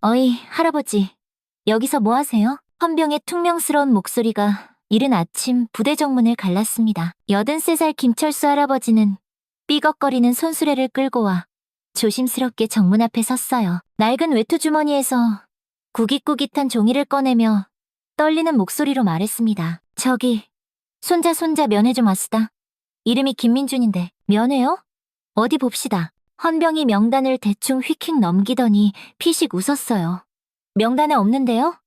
어이, 할아버지. 여기서 뭐 하세요? 헌병의 퉁명스러운 목소리가 이른 아침 부대 정문을 갈랐습니다. 83살 김철수 할아버지는 삐걱거리는 손수레를 끌고 와 조심스럽게 정문 앞에 섰어요. 낡은 외투 주머니에서 구깃구깃한 종이를 꺼내며 떨리는 목소리로 말했습니다. 저기, 손자 면회 좀 왔으다. 이름이 김민준인데 면회요? 어디 봅시다. 헌병이 명단을 대충 휙휙 넘기더니 피식 웃었어요. 명단에 없는데요?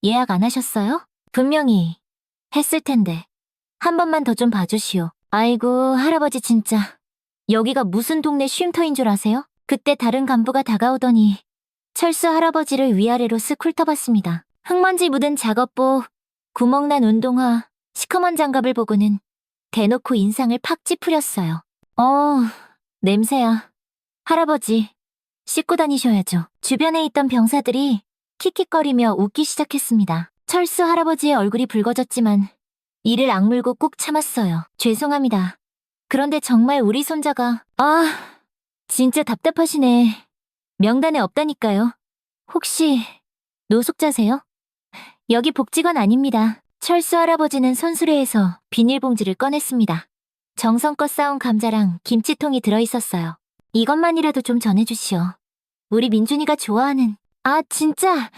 예약 안 하셨어요? 분명히 했을 텐데. 한 번만 더 좀 봐주시오. 아이고, 할아버지 진짜. 여기가 무슨 동네 쉼터인 줄 아세요? 그때 다른 간부가 다가오더니 철수 할아버지를 위아래로 쓱 훑어봤습니다. 흙먼지 묻은 작업복, 구멍난 운동화, 시커먼 장갑을 보고는 대놓고 인상을 팍 찌푸렸어요. 냄새야. 할아버지, 씻고 다니셔야죠. 주변에 있던 병사들이 킥킥거리며 웃기 시작했습니다. 철수 할아버지의 얼굴이 붉어졌지만 이를 악물고 꾹 참았어요. 죄송합니다. 그런데 정말 우리 손자가... 진짜 답답하시네. 명단에 없다니까요. 혹시 노숙자세요? 여기 복직원 아닙니다. 철수 할아버지는 손수레에서 비닐봉지를 꺼냈습니다. 정성껏 싸온 감자랑 김치통이 들어있었어요. 이것만이라도 좀 전해주시오. 우리 민준이가 좋아하는... 진짜!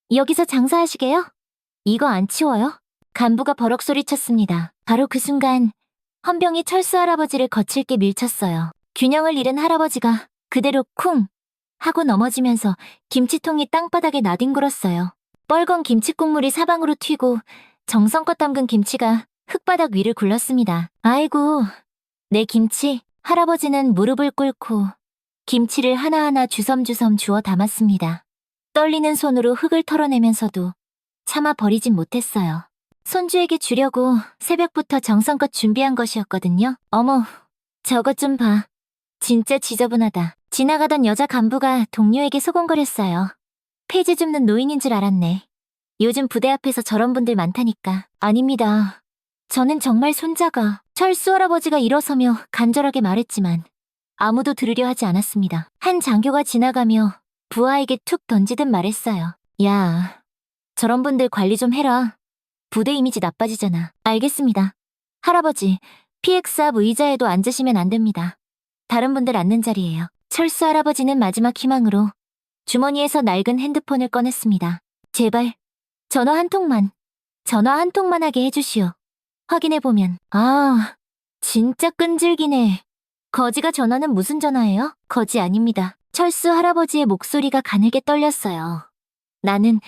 여기서 장사하시게요? 이거 안 치워요? 간부가 버럭 소리쳤습니다. 바로 그 순간 헌병이 철수 할아버지를 거칠게 밀쳤어요. 균형을 잃은 할아버지가 그대로 쿵! 하고 넘어지면서 김치통이 땅바닥에 나뒹굴었어요. 뻘건 김치 국물이 사방으로 튀고 정성껏 담근 김치가 흙바닥 위를 굴렀습니다. 아이고, 내 김치. 할아버지는 무릎을 꿇고 김치를 하나하나 주섬주섬 주워 담았습니다. 떨리는 손으로 흙을 털어내면서도 차마 버리진 못했어요. 손주에게 주려고 새벽부터 정성껏 준비한 것이었거든요. 어머, 저것 좀 봐. 진짜 지저분하다. 지나가던 여자 간부가 동료에게 소곤거렸어요. 폐지 줍는 노인인 줄 알았네. 요즘 부대 앞에서 저런 분들 많다니까. 아닙니다. 저는 정말 손자가... 철수 할아버지가 일어서며 간절하게 말했지만 아무도 들으려 하지 않았습니다. 한 장교가 지나가며 부하에게 툭 던지듯 말했어요. 야, 저런 분들 관리 좀 해라. 부대 이미지 나빠지잖아. 알겠습니다. 할아버지, PX 앞 의자에도 앉으시면 안 됩니다. 다른 분들 앉는 자리예요. 철수 할아버지는 마지막 희망으로 주머니에서 낡은 핸드폰을 꺼냈습니다. 제발, 전화 한 통만 하게 해주시오. 확인해보면, 진짜 끈질기네. 거지가 전화는 무슨 전화예요? 거지 아닙니다. 철수 할아버지의 목소리가 가늘게 떨렸어요. 나는,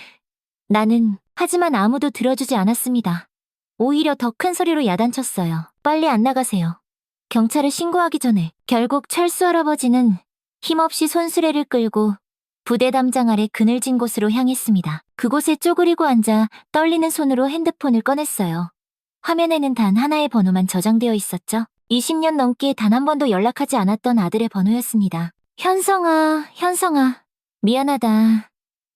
하지만 아무도 들어주지 않았습니다. 오히려 더 큰 소리로 야단쳤어요. 빨리 안 나가세요. 경찰에 신고하기 전에. 결국 철수 할아버지는 힘없이 손수레를 끌고 부대 담장 아래 그늘진 곳으로 향했습니다. 그곳에 쪼그리고 앉아 떨리는 손으로 핸드폰을 꺼냈어요. 화면에는 단 하나의 번호만 저장되어 있었죠. 20년 넘게 단 한 번도 연락하지 않았던 아들의 번호였습니다. 현성아. 미안하다.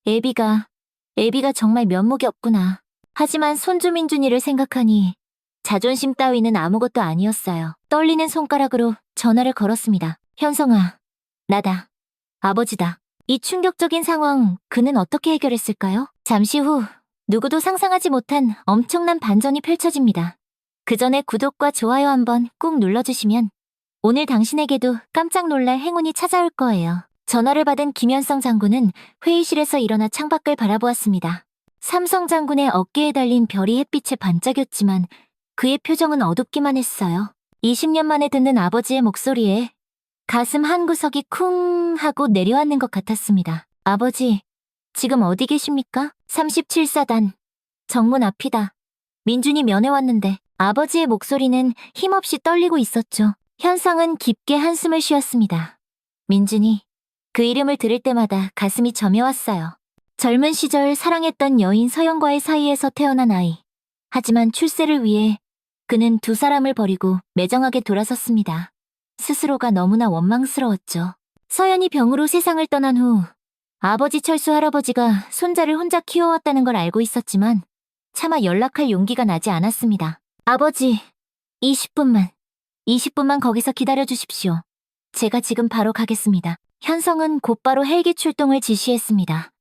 애비가 정말 면목이 없구나. 하지만 손주 민준이를 생각하니 자존심 따위는 아무것도 아니었어요. 떨리는 손가락으로 전화를 걸었습니다. 현성아, 나다. 아버지다. 이 충격적인 상황 그는 어떻게 해결했을까요? 잠시 후 누구도 상상하지 못한 엄청난 반전이 펼쳐집니다. 그 전에 구독과 좋아요 한번 꾹 눌러주시면 오늘 당신에게도 깜짝 놀랄 행운이 찾아올 거예요. 전화를 받은 김현성 장군은 회의실에서 일어나 창밖을 바라보았습니다. 삼성 장군의 어깨에 달린 별이 햇빛에 반짝였지만 그의 표정은 어둡기만 했어요. 20년 만에 듣는 아버지의 목소리에 가슴 한 구석이 쿵 하고 내려앉는 것 같았습니다. 아버지, 지금 어디 계십니까? 37사단. 정문 앞이다. 민준이 면회 왔는데. 아버지의 목소리는 힘없이 떨리고 있었죠. 현성은 깊게 한숨을 쉬었습니다. 민준이, 그 이름을 들을 때마다 가슴이 저며왔어요. 젊은 시절 사랑했던 여인 서영과의 사이에서 태어난 아이. 하지만 출세를 위해 그는 두 사람을 버리고 매정하게 돌아섰습니다. 스스로가 너무나 원망스러웠죠. 서연이 병으로 세상을 떠난 후 아버지 철수 할아버지가 손자를 혼자 키워왔다는 걸 알고 있었지만 차마 연락할 용기가 나지 않았습니다. 아버지, 20분만 거기서 기다려주십시오. 제가 지금 바로 가겠습니다. 현성은 곧바로 헬기 출동을 지시했습니다.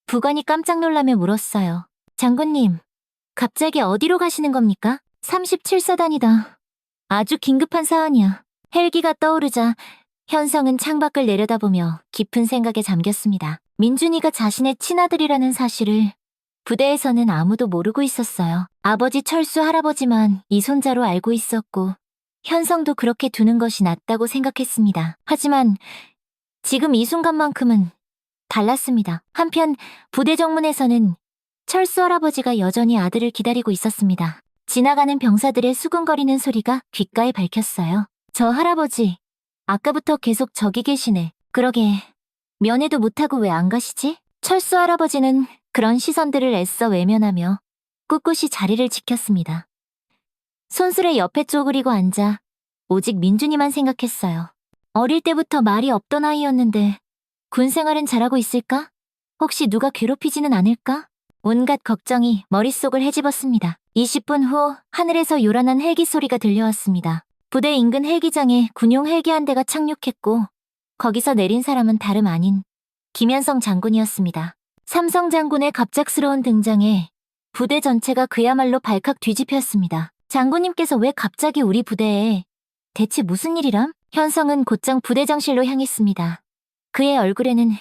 부관이 깜짝 놀라며 물었어요. 장군님, 갑자기 어디로 가시는 겁니까? 37사단이다. 아주 긴급한 사안이야. 헬기가 떠오르자 현성은 창밖을 내려다보며 깊은 생각에 잠겼습니다. 민준이가 자신의 친아들이라는 사실을 부대에서는 아무도 모르고 있었어요. 아버지 철수 할아버지만 이 손자로 알고 있었고 현성도 그렇게 두는 것이 낫다고 생각했습니다. 하지만 지금 이 순간만큼은 달랐습니다. 한편 부대 정문에서는 철수 할아버지가 여전히 아들을 기다리고 있었습니다. 지나가는 병사들의 수군거리는 소리가 귓가에 밝혔어요. 저 할아버지, 아까부터 계속 저기 계시네. 그러게, 면회도 못하고 왜 안 가시지? 철수 할아버지는 그런 시선들을 애써 외면하며 꿋꿋이 자리를 지켰습니다. 손수레 옆에 쪼그리고 앉아 오직 민준이만 생각했어요. 어릴 때부터 말이 없던 아이였는데 군 생활은 잘하고 있을까? 혹시 누가 괴롭히지는 않을까? 온갖 걱정이 머릿속을 헤집었습니다. 20분 후 하늘에서 요란한 헬기 소리가 들려왔습니다. 부대 인근 헬기장에 군용 헬기 한 대가 착륙했고 거기서 내린 사람은 다름 아닌 김현성 장군이었습니다. 삼성 장군의 갑작스러운 등장에 부대 전체가 그야말로 발칵 뒤집혔습니다. 장군님께서 왜 갑자기 우리 부대에 대체 무슨 일이람? 현성은 곧장 부대장실로 향했습니다. 그의 얼굴에는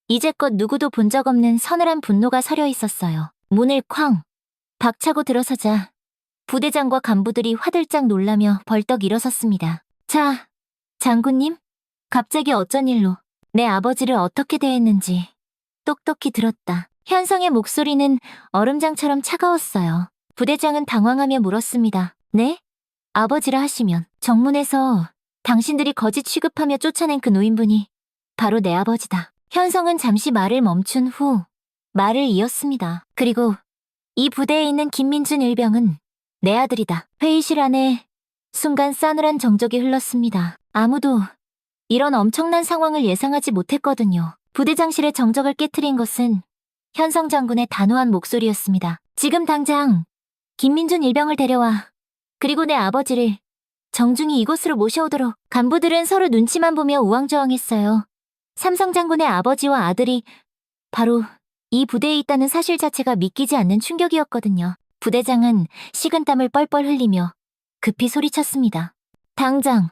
이제껏 누구도 본 적 없는 서늘한 분노가 서려 있었어요. 문을 쾅 박차고 들어서자 부대장과 간부들이 화들짝 놀라며 벌떡 일어섰습니다. 자, 장군님, 갑자기 어쩐 일로 내 아버지를 어떻게 대했는지 똑똑히 들었다. 현성의 목소리는 얼음장처럼 차가웠어요. 부대장은 당황하며 물었습니다. 네? 아버지라 하시면 정문에서 당신들이 거짓 취급하며 쫓아낸 그 노인분이 바로 내 아버지다. 현성은 잠시 말을 멈춘 후 말을 이었습니다. 그리고 이 부대에 있는 김민준 일병은 내 아들이다. 회의실 안에 순간 싸늘한 정적이 흘렀습니다. 아무도 이런 엄청난 상황을 예상하지 못했거든요. 부대장실의 정적을 깨트린 것은 현성 장군의 단호한 목소리였습니다. 지금 당장 김민준 일병을 데려와. 그리고 내 아버지를 정중히 이곳으로 모셔오도록. 간부들은 서로 눈치만 보며 우왕좌왕했어요. 삼성 장군의 아버지와 아들이 바로 이 부대에 있다는 사실 자체가 믿기지 않는 충격이었거든요. 부대장은 식은땀을 뻘뻘 흘리며 급히 소리쳤습니다. 당장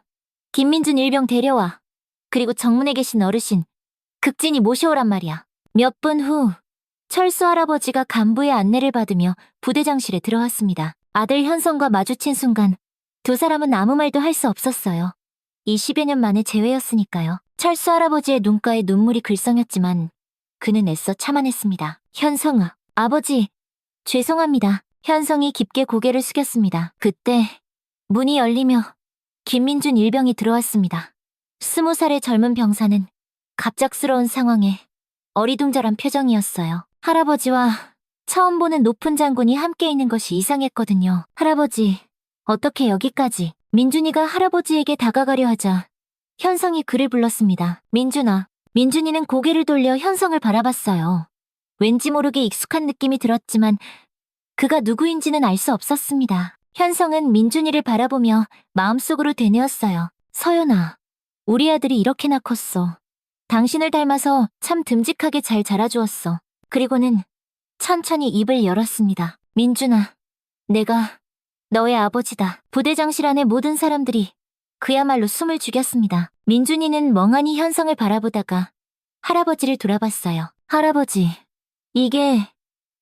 김민준 일병 데려와. 그리고 정문에 계신 어르신 극진히 모셔오란 말이야. 몇 분 후 철수 할아버지가 간부의 안내를 받으며 부대장실에 들어왔습니다. 아들 현성과 마주친 순간 두 사람은 아무 말도 할 수 없었어요. 20여 년 만에 재회였으니까요. 철수 할아버지의 눈가에 눈물이 글썽였지만 그는 애써 참아냈습니다. 현성아, 아버지, 죄송합니다. 현성이 깊게 고개를 숙였습니다. 그때 문이 열리며 김민준 일병이 들어왔습니다. 20살의 젊은 병사는 갑작스러운 상황에 어리둥절한 표정이었어요. 할아버지와 처음 보는 높은 장군이 함께 있는 것이 이상했거든요. 할아버지, 어떻게 여기까지? 민준이가 할아버지에게 다가가려 하자 현성이 그를 불렀습니다. 민준아. 민준이는 고개를 돌려 현성을 바라봤어요. 왠지 모르게 익숙한 느낌이 들었지만 그가 누구인지는 알 수 없었습니다. 현성은 민준이를 바라보며 마음속으로 되뇌었어요. 서연아, 우리 아들이 이렇게나 컸어. 당신을 닮아서 참 듬직하게 잘 자라주었어. 그리고는 천천히 입을 열었습니다. 민준아, 내가 너의 아버지다. 부대장실 안의 모든 사람들이 그야말로 숨을 죽였습니다. 민준이는 멍하니 현성을 바라보다가 할아버지를 돌아봤어요. 할아버지,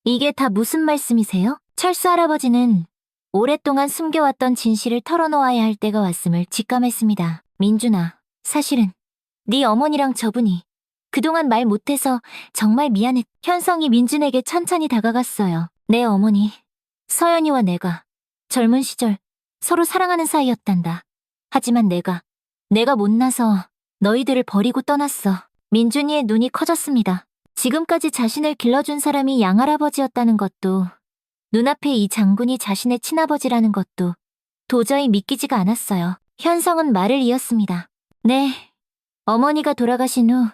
이게 다 무슨 말씀이세요? 철수 할아버지는 오랫동안 숨겨왔던 진실을 털어놓아야 할 때가 왔음을 직감했습니다. 민준아, 사실은 네 어머니랑 저분이 그동안 말 못해서 정말 미안해. 현성이 민준에게 천천히 다가갔어요. 내 어머니, 서연이와 내가 젊은 시절 서로 사랑하는 사이였단다. 하지만 내가 못나서 너희들을 버리고 떠났어. 민준이의 눈이 커졌습니다. 지금까지 자신을 길러준 사람이 양할아버지였다는 것도 눈앞에 이 장군이 자신의 친아버지라는 것도 도저히 믿기지가 않았어요. 현성은 말을 이었습니다. 네, 어머니가 돌아가신 후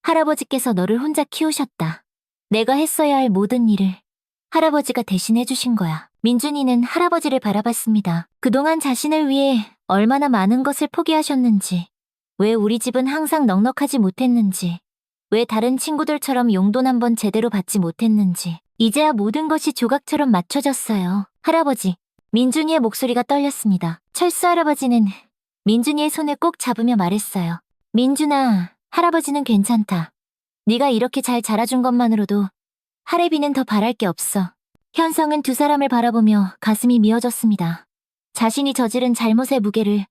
할아버지께서 너를 혼자 키우셨다. 내가 했어야 할 모든 일을 할아버지가 대신 해주신 거야. 민준이는 할아버지를 바라봤습니다. 그동안 자신을 위해 얼마나 많은 것을 포기하셨는지, 왜 우리 집은 항상 넉넉하지 못했는지, 왜 다른 친구들처럼 용돈 한 번 제대로 받지 못했는지 이제야 모든 것이 조각처럼 맞춰졌어요. 할아버지, 민준이의 목소리가 떨렸습니다. 철수 할아버지는 민준이의 손을 꼭 잡으며 말했어요. 민준아, 할아버지는 괜찮다. 네가 이렇게 잘 자라준 것만으로도 할애비는 더 바랄 게 없어. 현성은 두 사람을 바라보며 가슴이 미어졌습니다. 자신이 저지른 잘못의 무게를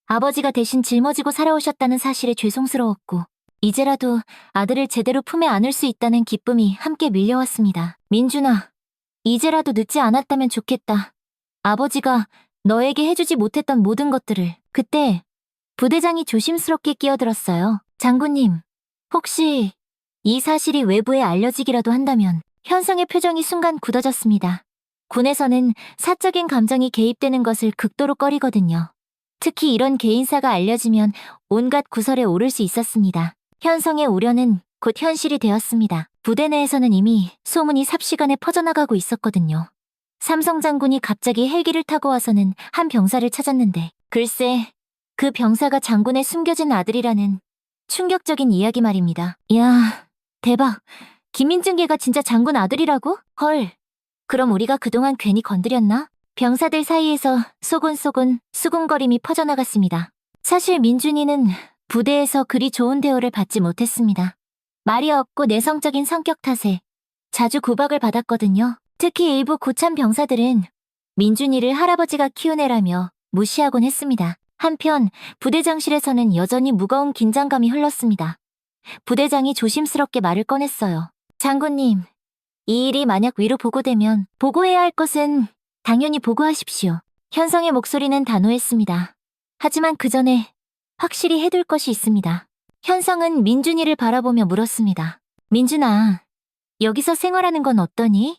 아버지가 대신 짊어지고 살아오셨다는 사실에 죄송스러웠고 이제라도 아들을 제대로 품에 안을 수 있다는 기쁨이 함께 밀려왔습니다. 민준아, 이제라도 늦지 않았다면 좋겠다. 아버지가 너에게 해주지 못했던 모든 것들을. 그때 부대장이 조심스럽게 끼어들었어요. 장군님, 혹시 이 사실이 외부에 알려지기라도 한다면. 현성의 표정이 순간 굳어졌습니다. 군에서는 사적인 감정이 개입되는 것을 극도로 꺼리거든요. 특히 이런 개인사가 알려지면 온갖 구설에 오를 수 있었습니다. 현성의 우려는 곧 현실이 되었습니다. 부대 내에서는 이미 소문이 삽시간에 퍼져나가고 있었거든요. 삼성 장군이 갑자기 헬기를 타고 와서는 한 병사를 찾았는데 글쎄, 그 병사가 장군의 숨겨진 아들이라는 충격적인 이야기 말입니다. 이야, 대박. 김민준계가 진짜 장군 아들이라고? 헐. 그럼 우리가 그동안 괜히 건드렸나? 병사들 사이에서 소곤소곤 수군거림이 퍼져나갔습니다. 사실 민준이는 부대에서 그리 좋은 대우를 받지 못했습니다. 말이 없고 내성적인 성격 탓에 자주 구박을 받았거든요. 특히 일부 고참 병사들은 민준이를 할아버지가 키운 애라며 무시하곤 했습니다. 한편 부대장실에서는 여전히 무거운 긴장감이 흘렀습니다. 부대장이 조심스럽게 말을 꺼냈어요. 장군님, 이 일이 만약 위로 보고되면 보고해야 할 것은 당연히 보고하십시오. 현성의 목소리는 단호했습니다. 하지만 그 전에 확실히 해둘 것이 있습니다. 현성은 민준이를 바라보며 물었습니다. 민준아, 여기서 생활하는 건 어떠니?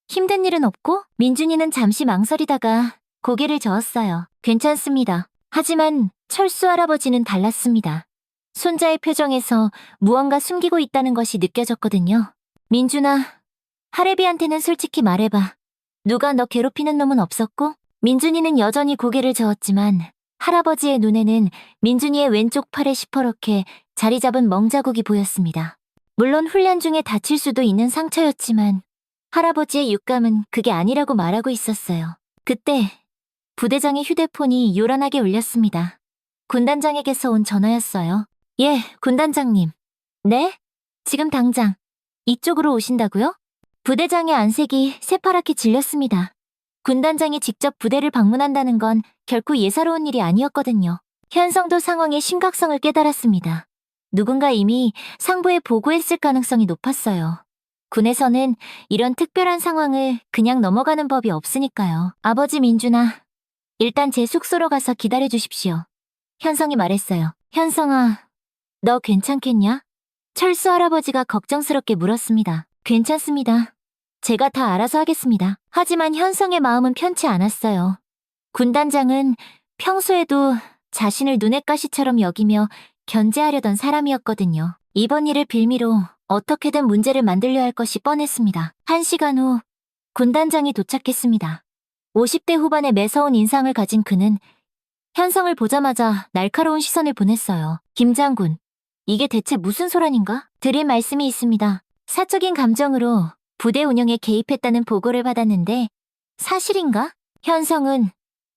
힘든 일은 없고? 민준이는 잠시 망설이다가 고개를 저었어요. 괜찮습니다. 하지만 철수 할아버지는 달랐습니다. 손자의 표정에서 무언가 숨기고 있다는 것이 느껴졌거든요. 민준아, 할애비한테는 솔직히 말해봐. 누가 너 괴롭히는 놈은 없었고? 민준이는 여전히 고개를 저었지만 할아버지의 눈에는 민준이의 왼쪽 팔에 시퍼렇게 자리 잡은 멍자국이 보였습니다. 물론 훈련 중에 다칠 수도 있는 상처였지만 할아버지의 육감은 그게 아니라고 말하고 있었어요. 그때 부대장의 휴대폰이 요란하게 울렸습니다. 군단장에게서 온 전화였어요. 예, 군단장님. 네? 지금 당장 이쪽으로 오신다고요? 부대장의 안색이 새파랗게 질렸습니다. 군단장이 직접 부대를 방문한다는 건 결코 예사로운 일이 아니었거든요. 현성도 상황의 심각성을 깨달았습니다. 누군가 이미 상부에 보고했을 가능성이 높았어요. 군에서는 이런 특별한 상황을 그냥 넘어가는 법이 없으니까요. 아버지 민준아, 일단 제 숙소로 가서 기다려 주십시오. 현성이 말했어요. 현성아, 너 괜찮겠냐? 철수 할아버지가 걱정스럽게 물었습니다. 괜찮습니다. 제가 다 알아서 하겠습니다. 하지만 현성의 마음은 편치 않았어요. 군단장은 평소에도 자신을 눈엣 가시처럼 여기며 견제하려던 사람이었거든요. 이번 일을 빌미로 어떻게든 문제를 만들려 할 것이 뻔했습니다. 1시간 후 군단장이 도착했습니다. 50대 후반의 매서운 인상을 가진 그는 현성을 보자마자 날카로운 시선을 보냈어요. 김 장군, 이게 대체 무슨 소란인가? 드릴 말씀이 있습니다. 사적인 감정으로 부대 운영에 개입했다는 보고를 받았는데 사실인가? 현성은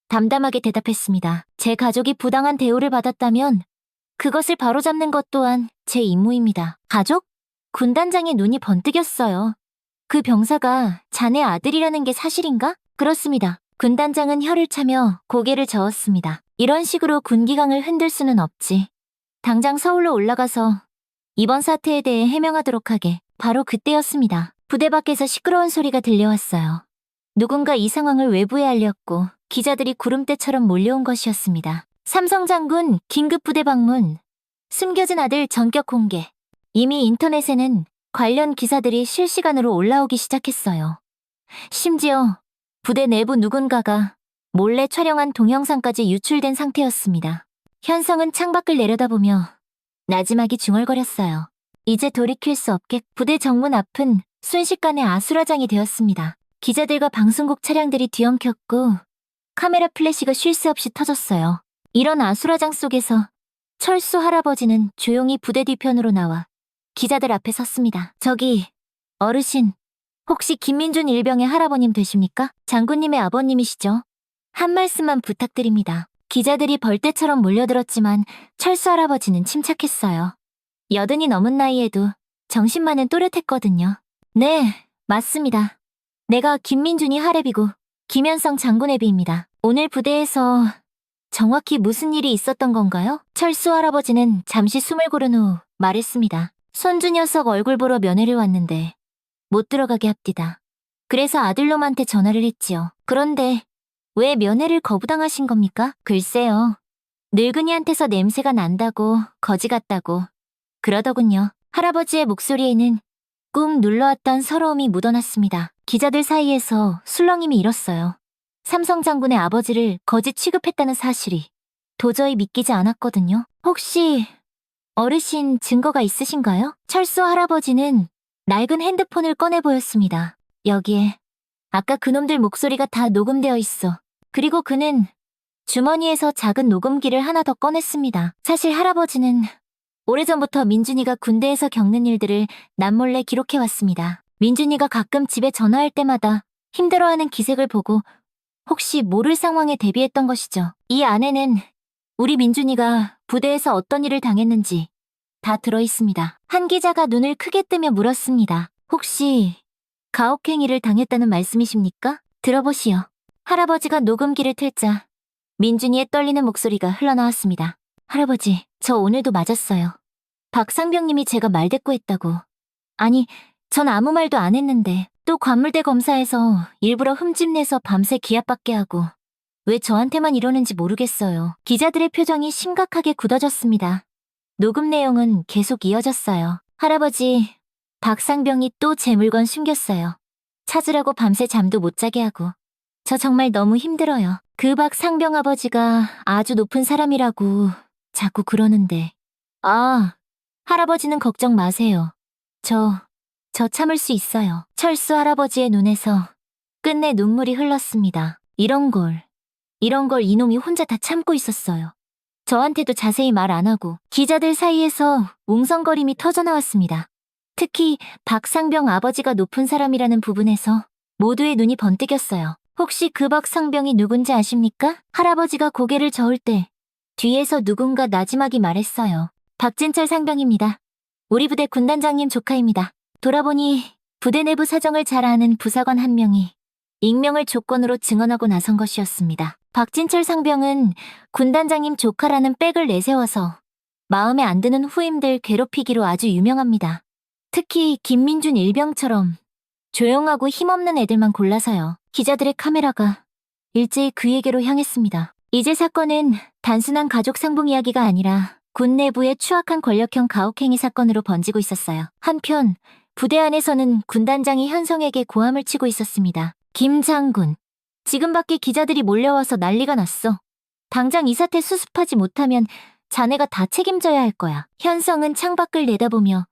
담담하게 대답했습니다. 제 가족이 부당한 대우를 받았다면 그것을 바로잡는 것 또한 제 임무입니다. 가족? 군단장의 눈이 번뜩였어요. 그 병사가 자네 아들이라는 게 사실인가? 그렇습니다. 군단장은 혀를 차며 고개를 저었습니다. 이런 식으로 군기강을 흔들 수는 없지. 당장 서울로 올라가서 이번 사태에 대해 해명하도록 하게. 바로 그때였습니다. 부대 밖에서 시끄러운 소리가 들려왔어요. 누군가 이 상황을 외부에 알렸고 기자들이 구름대처럼 몰려온 것이었습니다. 삼성 장군 긴급 부대 방문, 숨겨진 아들 전격 공개. 이미 인터넷에는 관련 기사들이 실시간으로 올라오기 시작했어요. 심지어 부대 내부 누군가가 몰래 촬영한 동영상까지 유출된 상태였습니다. 현성은 창밖을 내려다보며 나지막이 중얼거렸어요. 이제 돌이킬 수 없겠. 부대 정문 앞은 순식간에 아수라장이 되었습니다. 기자들과 방송국 차량들이 뒤엉켰고 카메라 플래시가 쉴 새 없이 터졌어요. 이런 아수라장 속에서 철수 할아버지는 조용히 부대 뒤편으로 나와 기자들 앞에 섰습니다. 저기, 어르신, 혹시 김민준 일병의 할아버님 되십니까? 장군님의 아버님이시죠? 한 말씀만 부탁드립니다. 기자들이 벌떼처럼 몰려들었지만 철수 할아버지는 침착했어요. 80이 넘은 나이에도 정신만은 또렷했거든요. 네, 맞습니다. 내가 김민준이 할애비고 김현성 장군 애비입니다. 오늘 부대에서 정확히 무슨 일이 있었던 건가요? 철수 할아버지는 잠시 숨을 고른 후 말했습니다. 손주 녀석 얼굴 보러 면회를 왔는데 못 들어가게 합디다. 그래서 아들놈한테 전화를 했지요. 그런데 왜 면회를 거부당하신 겁니까? 글쎄요. 늙은이한테서 냄새가 난다고 거지 같다고 그러더군요. 할아버지의 목소리에는 꾹 눌러왔던 서러움이 묻어났습니다. 기자들 사이에서 술렁임이 일었어요. 삼성 장군의 아버지를 거지 취급했다는 사실이 도저히 믿기지 않았거든요. 혹시 어르신 증거가 있으신가요? 철수 할아버지는 낡은 핸드폰을 꺼내 보였습니다. 여기에 아까 그놈들 목소리가 다 녹음되어 있어. 그리고 그는 주머니에서 작은 녹음기를 하나 더 꺼냈습니다. 사실 할아버지는 오래전부터 민준이가 군대에서 겪는 일들을 남몰래 기록해왔습니다. 민준이가 가끔 집에 전화할 때마다 힘들어하는 기색을 보고 혹시 모를 상황에 대비했던 것이죠. 이 안에는 우리 민준이가 부대에서 어떤 일을 당했는지 다 들어있습니다. 한 기자가 눈을 크게 뜨며 물었습니다. 혹시 가혹행위를 당했다는 말씀이십니까? 들어보시오. 할아버지가 녹음기를 틀자 민준이의 떨리는 목소리가 흘러나왔습니다. 할아버지, 저 오늘도 맞았어요. 박상병님이 제가 말대꾸했다고. 아니, 전 아무 말도 안 했는데 또 관물대 검사에서 일부러 흠집내서 밤새 기합받게 하고 왜 저한테만 이러는지 모르겠어요. 기자들의 표정이 심각하게 굳어졌습니다. 녹음 내용은 계속 이어졌어요. 할아버지, 박상병이 또 제 물건 숨겼어요. 찾으라고 밤새 잠도 못 자게 하고. 저 정말 너무 힘들어요. 그 박상병 아버지가 아주 높은 사람이라고 자꾸 그러는데. 아, 할아버지는 걱정 마세요. 저 참을 수 있어요. 철수 할아버지의 눈에서 끝내 눈물이 흘렀습니다. 이런 걸 이놈이 혼자 다 참고 있었어요. 저한테도 자세히 말 안 하고. 기자들 사이에서 웅성거림이 터져나왔습니다. 특히 박상병 아버지가 높은 사람이라는 부분에서 모두의 눈이 번뜩였어요. 혹시 그 박상병이 누군지 아십니까? 할아버지가 고개를 저을 때 뒤에서 누군가 나지막이 말했어요. 박진철 상병입니다. 우리 부대 군단장님 조카입니다. 돌아보니 부대 내부 사정을 잘 아는 부사관 한 명이 익명을 조건으로 증언하고 나선 것이었습니다. 박진철 상병은 군단장님 조카라는 백을 내세워서 마음에 안 드는 후임들 괴롭히기로 아주 유명합니다. 특히 김민준 일병처럼 조용하고 힘없는 애들만 골라서요. 기자들의 카메라가 일제히 그에게로 향했습니다. 이제 사건은 단순한 가족 상봉 이야기가 아니라 군 내부의 추악한 권력형 가혹행위 사건으로 번지고 있었어요. 한편 부대 안에서는 군단장이 현성에게 고함을 치고 있었습니다. 김 장군, 지금 밖에 기자들이 몰려와서 난리가 났어. 당장 이 사태 수습하지 못하면 자네가 다 책임져야 할 거야. 현성은 창밖을 내다보며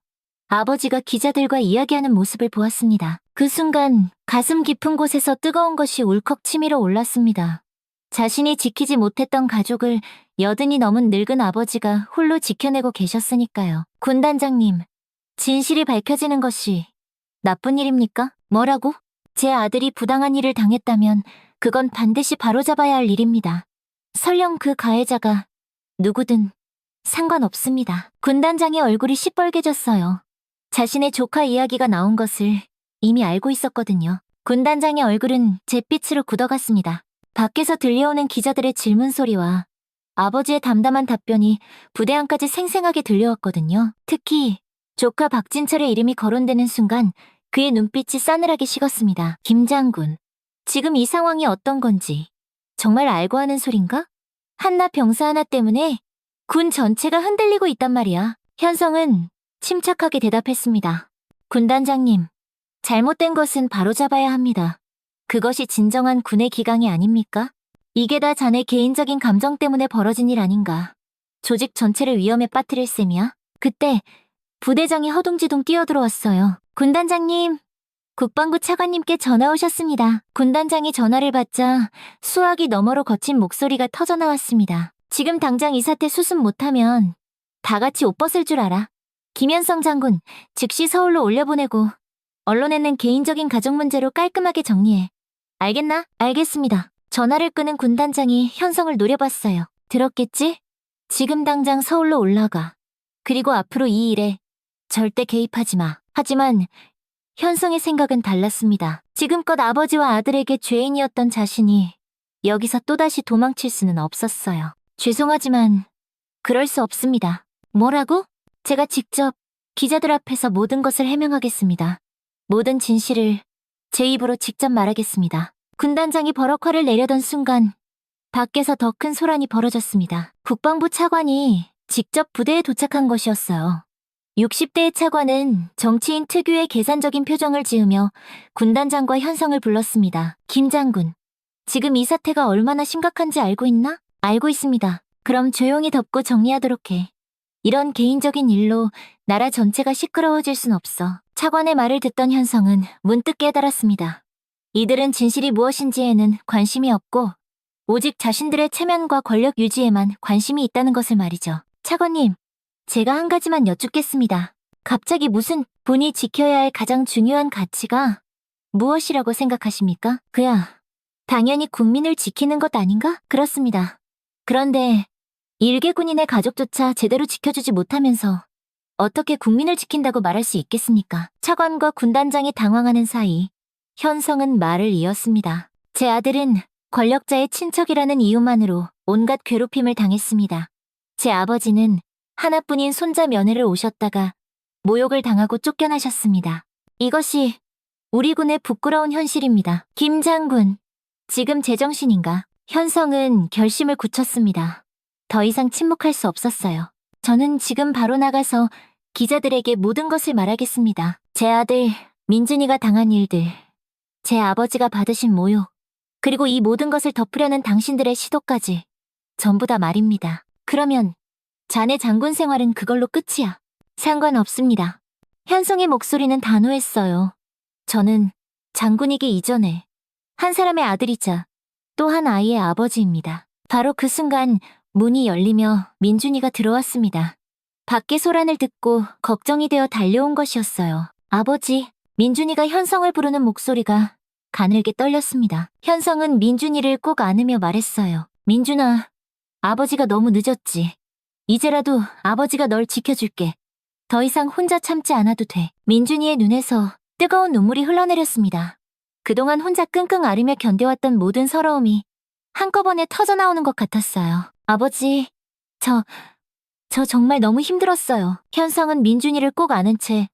아버지가 기자들과 이야기하는 모습을 보았습니다. 그 순간 가슴 깊은 곳에서 뜨거운 것이 울컥 치밀어 올랐습니다. 자신이 지키지 못했던 가족을 80이 넘은 늙은 아버지가 홀로 지켜내고 계셨으니까요. 군단장님, 진실이 밝혀지는 것이 나쁜 일입니까? 뭐라고? 제 아들이 부당한 일을 당했다면 그건 반드시 바로잡아야 할 일입니다. 설령 그 가해자가 누구든 상관없습니다. 군단장의 얼굴이 시뻘개졌어요. 자신의 조카 이야기가 나온 것을 이미 알고 있었거든요. 군단장의 얼굴은 잿빛으로 굳어갔습니다. 밖에서 들려오는 기자들의 질문 소리와 아버지의 담담한 답변이 부대 안까지 생생하게 들려왔거든요. 특히 조카 박진철의 이름이 거론되는 순간 그의 눈빛이 싸늘하게 식었습니다. 김 장군, 지금 이 상황이 어떤 건지 정말 알고 하는 소린가? 한나 병사 하나 때문에 군 전체가 흔들리고 있단 말이야. 현성은 침착하게 대답했습니다. 군단장님, 잘못된 것은 바로잡아야 합니다. 그것이 진정한 군의 기강이 아닙니까? 이게 다 자네 개인적인 감정 때문에 벌어진 일 아닌가. 조직 전체를 위험에 빠뜨릴 셈이야. 그때 부대장이 허둥지둥 뛰어들어왔어요. 군단장님, 국방부 차관님께 전화 오셨습니다. 군단장이 전화를 받자 수화기 너머로 거친 목소리가 터져나왔습니다. 지금 당장 이 사태 수습 못하면 다 같이 옷 벗을 줄 알아. 김현성 장군, 즉시 서울로 올려보내고 언론에는 개인적인 가족 문제로 깔끔하게 정리해. 알겠나? 알겠습니다. 전화를 끄는 군단장이 현성을 노려봤어요. 들었겠지? 지금 당장 서울로 올라가. 그리고 앞으로 이 일에 절대 개입하지 마. 하지만 현성의 생각은 달랐습니다. 지금껏 아버지와 아들에게 죄인이었던 자신이 여기서 또다시 도망칠 수는 없었어요. 죄송하지만 그럴 수 없습니다. 뭐라고? 제가 직접 기자들 앞에서 모든 것을 해명하겠습니다. 모든 진실을 제 입으로 직접 말하겠습니다. 군단장이 버럭 화를 내려던 순간 밖에서 더 큰 소란이 벌어졌습니다. 국방부 차관이 직접 부대에 도착한 것이었어요. 60대의 차관은 정치인 특유의 계산적인 표정을 지으며 군단장과 현성을 불렀습니다. 김 장군, 지금 이 사태가 얼마나 심각한지 알고 있나? 알고 있습니다. 그럼 조용히 덮고 정리하도록 해. 이런 개인적인 일로 나라 전체가 시끄러워질 순 없어. 차관의 말을 듣던 현성은 문득 깨달았습니다. 이들은 진실이 무엇인지에는 관심이 없고 오직 자신들의 체면과 권력 유지에만 관심이 있다는 것을 말이죠. 차관님, 제가 한 가지만 여쭙겠습니다. 갑자기 무슨 본이 지켜야 할 가장 중요한 가치가 무엇이라고 생각하십니까? 그야 당연히 국민을 지키는 것 아닌가? 그렇습니다. 그런데 일개 군인의 가족조차 제대로 지켜주지 못하면서 어떻게 국민을 지킨다고 말할 수 있겠습니까? 차관과 군단장이 당황하는 사이 현성은 말을 이었습니다. 제 아들은 권력자의 친척이라는 이유만으로 온갖 괴롭힘을 당했습니다. 제 아버지는 하나뿐인 손자 면회를 오셨다가 모욕을 당하고 쫓겨나셨습니다. 이것이 우리 군의 부끄러운 현실입니다. 김 장군, 지금 제정신인가? 현성은 결심을 굳혔습니다. 더 이상 침묵할 수 없었어요. 저는 지금 바로 나가서 기자들에게 모든 것을 말하겠습니다. 제 아들 민준이가 당한 일들, 제 아버지가 받으신 모욕, 그리고 이 모든 것을 덮으려는 당신들의 시도까지 전부 다 말입니다. 그러면 자네 장군 생활은 그걸로 끝이야. 상관없습니다. 현성의 목소리는 단호했어요. 저는 장군이기 이전에 한 사람의 아들이자 또 한 아이의 아버지입니다. 바로 그 순간 문이 열리며 민준이가 들어왔습니다. 밖의 소란을 듣고 걱정이 되어 달려온 것이었어요. 아버지, 민준이가 현성을 부르는 목소리가 가늘게 떨렸습니다. 현성은 민준이를 꼭 안으며 말했어요. 민준아, 아버지가 너무 늦었지. 이제라도 아버지가 널 지켜줄게. 더 이상 혼자 참지 않아도 돼. 민준이의 눈에서 뜨거운 눈물이 흘러내렸습니다. 그동안 혼자 끙끙 앓으며 견뎌왔던 모든 서러움이 한꺼번에 터져나오는 것 같았어요. 아버지, 저 정말 너무 힘들었어요. 현성은 민준이를 꼭 안은 채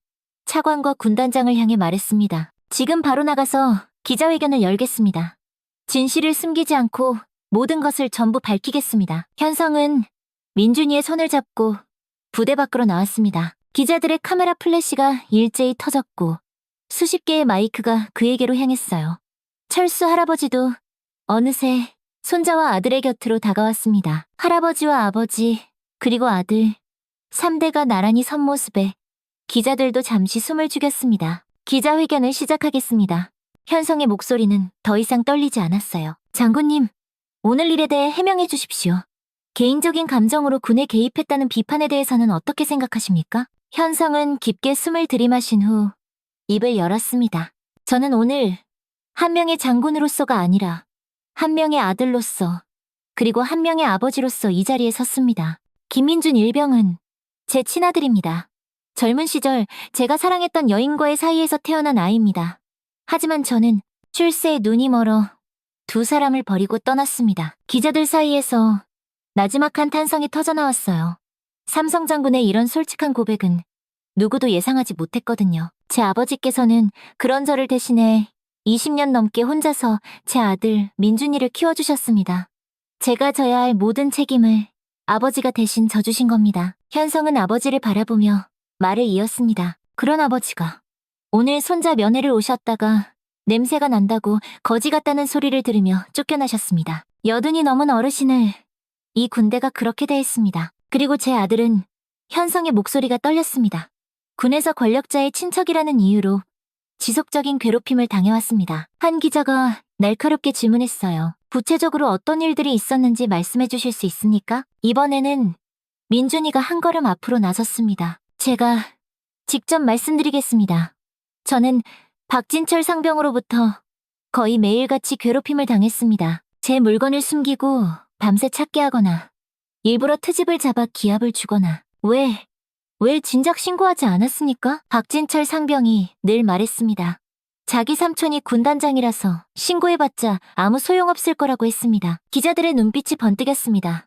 차관과 군단장을 향해 말했습니다. 지금 바로 나가서 기자회견을 열겠습니다. 진실을 숨기지 않고 모든 것을 전부 밝히겠습니다. 현성은 민준이의 손을 잡고 부대 밖으로 나왔습니다. 기자들의 카메라 플래시가 일제히 터졌고 수십 개의 마이크가 그에게로 향했어요. 철수 할아버지도 어느새 손자와 아들의 곁으로 다가왔습니다. 할아버지와 아버지, 그리고 아들, 3대가 나란히 선 모습에 기자들도 잠시 숨을 죽였습니다. 기자회견을 시작하겠습니다. 현성의 목소리는 더 이상 떨리지 않았어요. 장군님, 오늘 일에 대해 해명해 주십시오. 개인적인 감정으로 군에 개입했다는 비판에 대해서는 어떻게 생각하십니까? 현성은 깊게 숨을 들이마신 후 입을 열었습니다. 저는 오늘 한 명의 장군으로서가 아니라 한 명의 아들로서 그리고 한 명의 아버지로서 이 자리에 섰습니다. 김민준 일병은 제 친아들입니다. 젊은 시절 제가 사랑했던 여인과의 사이에서 태어난 아이입니다. 하지만 저는 출세에 눈이 멀어 두 사람을 버리고 떠났습니다. 기자들 사이에서 나지막한 탄성이 터져나왔어요. 삼성 장군의 이런 솔직한 고백은 누구도 예상하지 못했거든요. 제 아버지께서는 그런 저를 대신해 20년 넘게 혼자서 제 아들 민준이를 키워주셨습니다. 제가 져야 할 모든 책임을 아버지가 대신 져주신 겁니다. 현성은 아버지를 바라보며 말을 이었습니다. 그런 아버지가 오늘 손자 면회를 오셨다가 냄새가 난다고 거지 같다는 소리를 들으며 쫓겨나셨습니다. 여든이 넘은 어르신을 이 군대가 그렇게 대했습니다. 그리고 제 아들은 현성의 목소리가 떨렸습니다. 군에서 권력자의 친척이라는 이유로 지속적인 괴롭힘을 당해왔습니다. 한 기자가 날카롭게 질문했어요. 구체적으로 어떤 일들이 있었는지 말씀해 주실 수 있습니까? 이번에는 민준이가 한 걸음 앞으로 나섰습니다. 제가 직접 말씀드리겠습니다. 저는 박진철 상병으로부터 거의 매일같이 괴롭힘을 당했습니다. 제 물건을 숨기고 밤새 찾게 하거나 일부러 트집을 잡아 기합을 주거나 왜 진작 신고하지 않았습니까? 박진철 상병이 늘 말했습니다. 자기 삼촌이 군단장이라서 신고해봤자 아무 소용없을 거라고 했습니다. 기자들의 눈빛이 번뜩였습니다.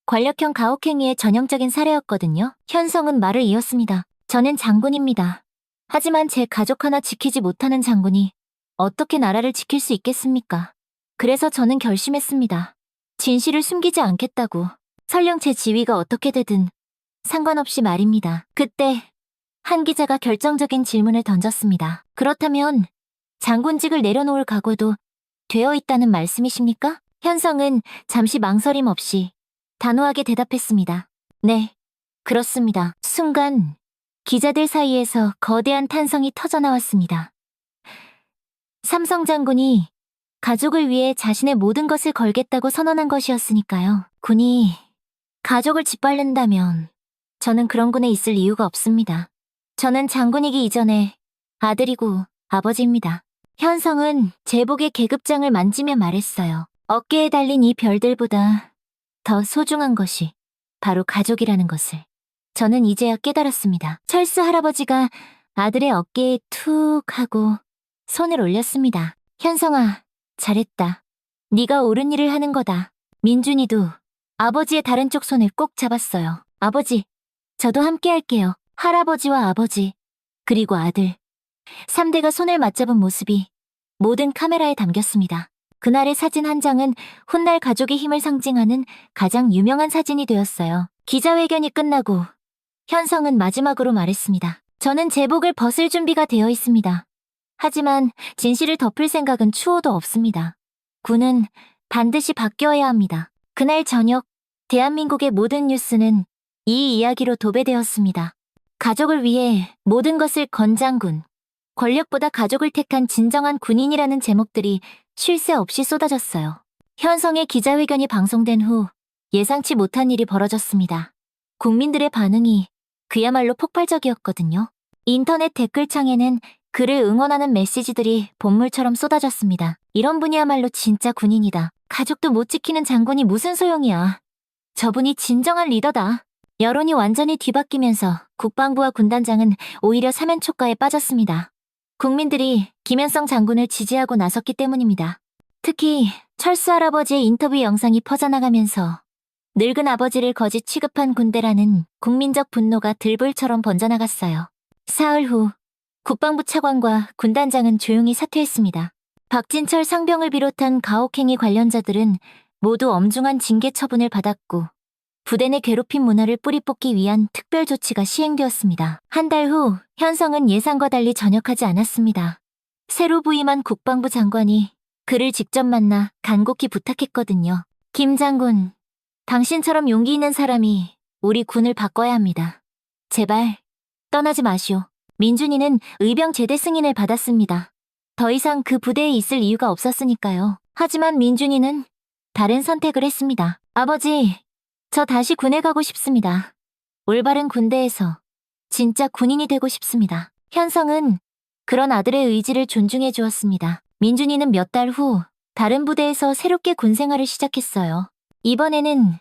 권력형 가혹행위의 전형적인 사례였거든요. 현성은 말을 이었습니다. 저는 장군입니다. 하지만 제 가족 하나 지키지 못하는 장군이 어떻게 나라를 지킬 수 있겠습니까? 그래서 저는 결심했습니다. 진실을 숨기지 않겠다고. 설령 제 지위가 어떻게 되든 상관없이 말입니다. 그때 한 기자가 결정적인 질문을 던졌습니다. 그렇다면 장군직을 내려놓을 각오도 되어 있다는 말씀이십니까? 현성은 잠시 망설임 없이 단호하게 대답했습니다. 네, 그렇습니다. 순간 기자들 사이에서 거대한 탄성이 터져나왔습니다. 삼성 장군이 가족을 위해 자신의 모든 것을 걸겠다고 선언한 것이었으니까요. 군이 가족을 짓밟는다면 저는 그런 군에 있을 이유가 없습니다. 저는 장군이기 이전에 아들이고 아버지입니다. 현성은 제복의 계급장을 만지며 말했어요. 어깨에 달린 이 별들보다 더 소중한 것이 바로 가족이라는 것을. 저는 이제야 깨달았습니다. 철수 할아버지가 아들의 어깨에 툭 하고 손을 올렸습니다. 현성아, 잘했다. 네가 옳은 일을 하는 거다. 민준이도 아버지의 다른 쪽 손을 꼭 잡았어요. 아버지, 저도 함께 할게요. 할아버지와 아버지, 그리고 아들. 3대가 손을 맞잡은 모습이 모든 카메라에 담겼습니다. 그날의 사진 한 장은 훗날 가족의 힘을 상징하는 가장 유명한 사진이 되었어요. 기자회견이 끝나고 현성은 마지막으로 말했습니다. 저는 제복을 벗을 준비가 되어 있습니다. 하지만 진실을 덮을 생각은 추호도 없습니다. 군은 반드시 바뀌어야 합니다. 그날 저녁 대한민국의 모든 뉴스는 이 이야기로 도배되었습니다. 가족을 위해 모든 것을 건 장군, 권력보다 가족을 택한 진정한 군인이라는 제목들이 쉴 새 없이 쏟아졌어요. 현성의 기자회견이 방송된 후 예상치 못한 일이 벌어졌습니다. 국민들의 반응이 그야말로 폭발적이었거든요. 인터넷 댓글창에는 그를 응원하는 메시지들이 본물처럼 쏟아졌습니다. 이런 분이야말로 진짜 군인이다. 가족도 못 지키는 장군이 무슨 소용이야. 저분이 진정한 리더다. 여론이 완전히 뒤바뀌면서 국방부와 군단장은 오히려 사면초가에 빠졌습니다. 국민들이 김현성 장군을 지지하고 나섰기 때문입니다. 특히 철수 할아버지의 인터뷰 영상이 퍼져나가면서 늙은 아버지를 거짓 취급한 군대라는 국민적 분노가 들불처럼 번져나갔어요. 사흘 후 국방부 차관과 군단장은 조용히 사퇴했습니다. 박진철 상병을 비롯한 가혹행위 관련자들은 모두 엄중한 징계 처분을 받았고 부대 내 괴롭힘 문화를 뿌리 뽑기 위한 특별 조치가 시행되었습니다. 한 달 후 현성은 예상과 달리 전역하지 않았습니다. 새로 부임한 국방부 장관이 그를 직접 만나 간곡히 부탁했거든요. 김 장군, 당신처럼 용기 있는 사람이 우리 군을 바꿔야 합니다. 제발 떠나지 마시오. 민준이는 의병 제대 승인을 받았습니다. 더 이상 그 부대에 있을 이유가 없었으니까요. 하지만 민준이는 다른 선택을 했습니다. 아버지, 저 다시 군에 가고 싶습니다. 올바른 군대에서 진짜 군인이 되고 싶습니다. 현성은 그런 아들의 의지를 존중해 주었습니다. 민준이는 몇 달 후 다른 부대에서 새롭게 군 생활을 시작했어요. 이번에는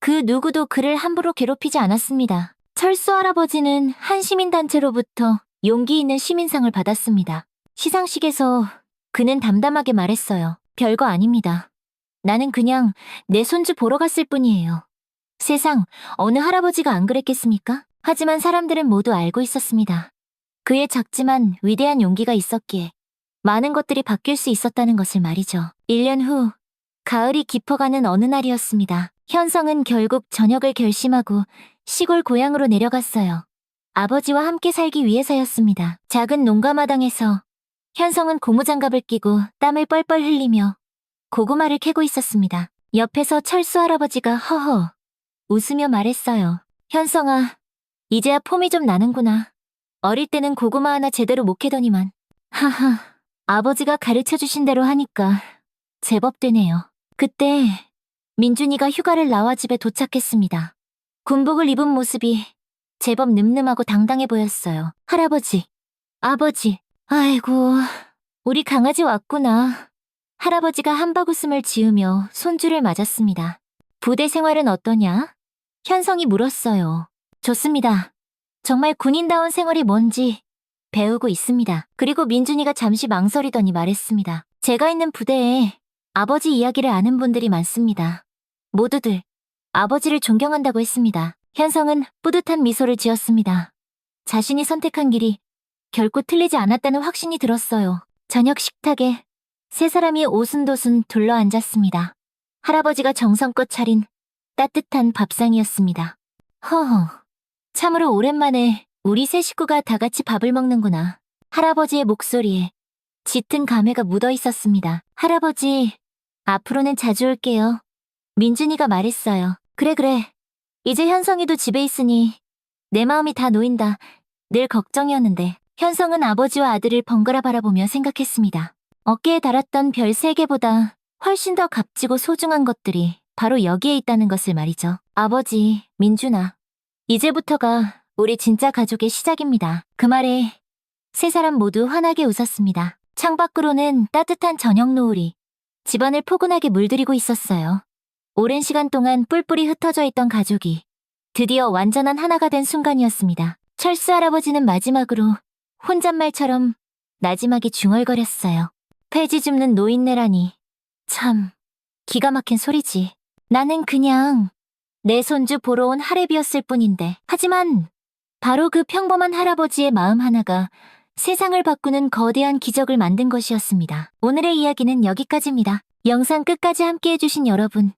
그 누구도 그를 함부로 괴롭히지 않았습니다. 철수 할아버지는 한 시민단체로부터 용기 있는 시민상을 받았습니다. 시상식에서 그는 담담하게 말했어요. 별거 아닙니다. 나는 그냥 내 손주 보러 갔을 뿐이에요. 세상 어느 할아버지가 안 그랬겠습니까? 하지만 사람들은 모두 알고 있었습니다. 그의 작지만 위대한 용기가 있었기에 많은 것들이 바뀔 수 있었다는 것을 말이죠. 1년 후 가을이 깊어가는 어느 날이었습니다. 현성은 결국 전역을 결심하고 시골 고향으로 내려갔어요. 아버지와 함께 살기 위해서였습니다. 작은 농가마당에서 현성은 고무장갑을 끼고 땀을 뻘뻘 흘리며 고구마를 캐고 있었습니다. 옆에서 철수 할아버지가 허허 웃으며 말했어요. 현성아, 이제야 폼이 좀 나는구나. 어릴 때는 고구마 하나 제대로 못 캐더니만. 하하, 아버지가 가르쳐주신 대로 하니까 제법 되네요. 그때 민준이가 휴가를 나와 집에 도착했습니다. 군복을 입은 모습이 제법 늠름하고 당당해 보였어요. 할아버지, 아버지, 아이고, 우리 강아지 왔구나. 할아버지가 한바구음을 지으며 손줄을 맞았습니다. 부대 생활은 어떠냐? 현성이 물었어요. 좋습니다. 정말 군인다운 생활이 뭔지 배우고 있습니다. 그리고 민준이가 잠시 망설이더니 말했습니다. 제가 있는 부대에 아버지 이야기를 아는 분들이 많습니다. 모두들 아버지를 존경한다고 했습니다. 현성은 뿌듯한 미소를 지었습니다. 자신이 선택한 길이 결코 틀리지 않았다는 확신이 들었어요. 저녁 식탁에 세 사람이 오순도순 둘러앉았습니다. 할아버지가 정성껏 차린 따뜻한 밥상이었습니다. 허허, 참으로 오랜만에 우리 세 식구가 다 같이 밥을 먹는구나. 할아버지의 목소리에 짙은 감회가 묻어 있었습니다. 할아버지, 앞으로는 자주 올게요. 민준이가 말했어요. 그래. 이제 현성이도 집에 있으니 내 마음이 다 놓인다. 늘 걱정이었는데. 현성은 아버지와 아들을 번갈아 바라보며 생각했습니다. 어깨에 달았던 별 3개보다 훨씬 더 값지고 소중한 것들이 바로 여기에 있다는 것을 말이죠. 아버지, 민준아. 이제부터가 우리 진짜 가족의 시작입니다. 그 말에 세 사람 모두 환하게 웃었습니다. 창밖으로는 따뜻한 저녁 노을이 집안을 포근하게 물들이고 있었어요. 오랜 시간 동안 뿔뿔이 흩어져 있던 가족이 드디어 완전한 하나가 된 순간이었습니다. 철수 할아버지는 마지막으로 혼잣말처럼 나지막이 중얼거렸어요. 폐지 줍는 노인네라니. 참, 기가 막힌 소리지. 나는 그냥 내 손주 보러 온 할애비였을 뿐인데. 하지만 바로 그 평범한 할아버지의 마음 하나가 세상을 바꾸는 거대한 기적을 만든 것이었습니다. 오늘의 이야기는 여기까지입니다. 영상 끝까지 함께해주신 여러분,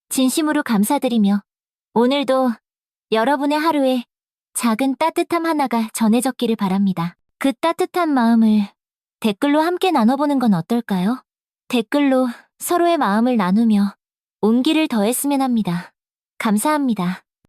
진심으로 감사드리며 오늘도 여러분의 하루에 작은 따뜻함 하나가 전해졌기를 바랍니다. 그 따뜻한 마음을 댓글로 함께 나눠보는 건 어떨까요? 댓글로 서로의 마음을 나누며 온기를 더했으면 합니다. 감사합니다.